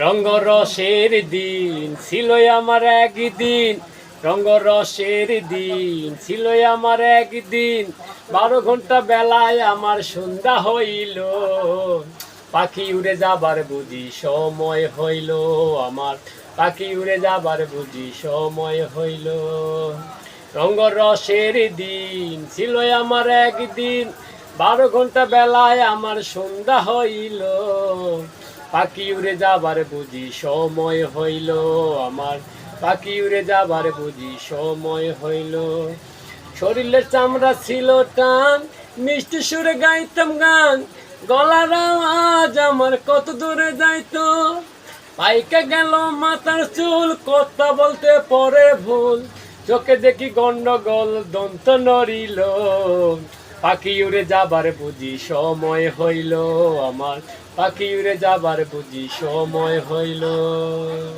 রঙ্গরসের দিন ছিল আমার একদিন, রঙ্গরসের দিন ছিল আমার একদিন। 12 ঘন্টা বেলায় আমার সন্ধ্যা হইল, পাখি উড়ে যাবার বুঝি সময় হইল আমার, পাখি উড়ে যাবার বুঝি সময় হইল। রঙ্গরসের দিন ছিল আমার একদিন, 12 ঘন্টা বেলায় আমার সন্ধ্যা হইল, পাখি উড়ে যাবার বুঝি সময় হইল আমার, পাখি উড়ে যাবার বুঝি সময় হইল। শরীরের চামড়া ছিল টান, মিষ্টি সুরে গাইতাম গান, গলার আওয়াজ আমার কত দূরে যাইতো। পাইকা গেল মাথার চুল, কথা বলতে পরে ভুল, চোখে দেখি গন্ডগোল, দন্ত নড়িল, পাখি উড়ে যাবার বুঝি সময় হইল আমার, পাখি উড়ে যাবার বুঝি সময় হইল।